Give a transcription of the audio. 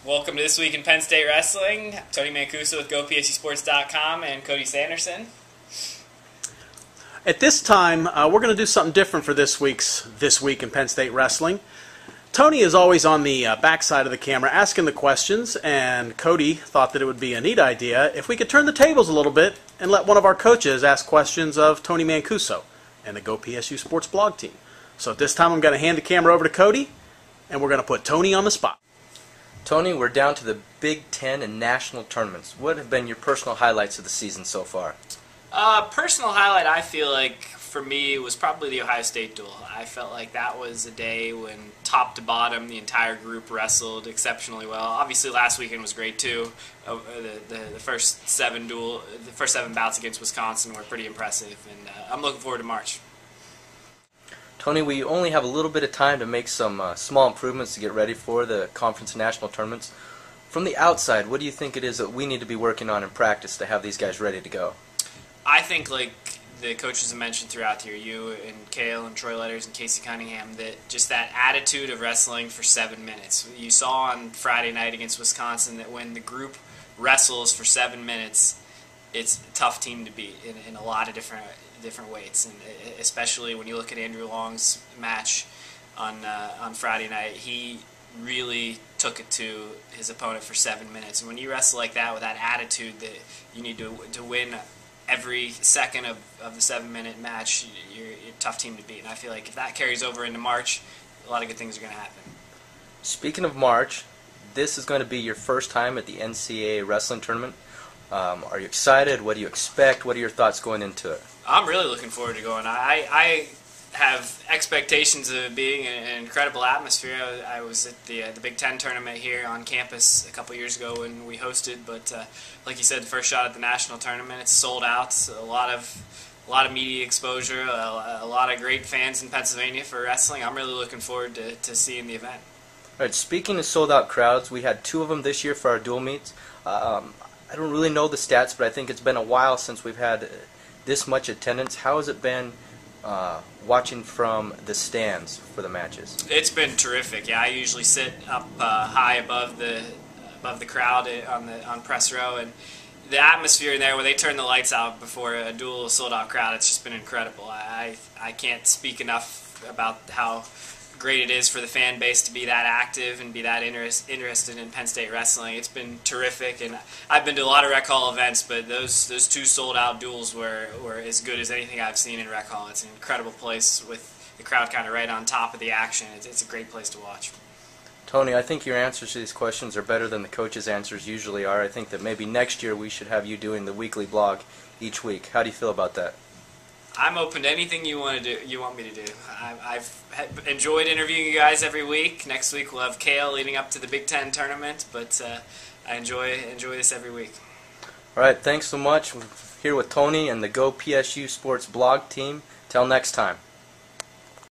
Welcome to This Week in Penn State Wrestling. Tony Mancuso with GoPSUSports.com and Cody Sanderson. At this time, we're going to do something different for this Week in Penn State Wrestling. Tony is always on the backside of the camera asking the questions, and Cody thought that it would be a neat idea if we could turn the tables a little bit and let one of our coaches ask questions of Tony Mancuso and the GoPSU Sports blog team. So at this time, I'm going to hand the camera over to Cody, and we're going to put Tony on the spot. Tony, we're down to the Big Ten and national tournaments. What have been your personal highlights of the season so far? Personal highlight, I feel like, for me, was probably the Ohio State duel. I felt like that was a day when, top to bottom, the entire group wrestled exceptionally well. Obviously, last weekend was great too. The first seven bouts against Wisconsin were pretty impressive, and I'm looking forward to March. Tony, we only have a little bit of time to make some small improvements to get ready for the conference and national tournaments. From the outside, what do you think it is that we need to be working on in practice to have these guys ready to go? I think, like the coaches have mentioned throughout here, you and Kale and Troy Letters and Casey Cunningham, that just that attitude of wrestling for 7 minutes. You saw on Friday night against Wisconsin that when the group wrestles for 7 minutes, it's a tough team to beat in a lot of different weights, and especially when you look at Andrew Long's match on Friday night, he really took it to his opponent for 7 minutes. And when you wrestle like that with that attitude that you need to win every second of the 7-minute match, you're a tough team to beat. And I feel like if that carries over into March, a lot of good things are going to happen. Speaking of March, this is going to be your first time at the NCAA wrestling tournament. Are you excited? What do you expect? What are your thoughts going into it? I'm really looking forward to going. I have expectations of it being an incredible atmosphere. I was at the Big Ten tournament here on campus a couple years ago when we hosted, but like you said, the first shot at the national tournament, it's sold out. So a lot of media exposure, a lot of great fans in Pennsylvania for wrestling. I'm really looking forward to seeing the event. All right, speaking of sold-out crowds, we had 2 of them this year for our dual meets. I don't really know the stats, but I think it's been a while since we've had this much attendance. How has it been watching from the stands for the matches? It's been terrific. Yeah, I usually sit up high above the crowd on press row, and the atmosphere in there when they turn the lights out before a dual sold-out crowd, it's just been incredible. I can't speak enough about how great it is for the fan base to be that active and be that interested in Penn State wrestling. It's been terrific, and I've been to a lot of Rec Hall events, but those 2 sold-out duels were as good as anything I've seen in Rec Hall. It's an incredible place with the crowd kind of right on top of the action. It's a great place to watch. Tony, I think your answers to these questions are better than the coaches' answers usually are. I think that maybe next year we should have you doing the weekly blog each week. How do you feel about that? I'm open to anything you want me to do. I've enjoyed interviewing you guys every week. Next week we'll have Kale leading up to the Big Ten tournament, but I enjoy this every week. All right, thanks so much. We're here with Tony and the GoPSU Sports blog team. Till next time.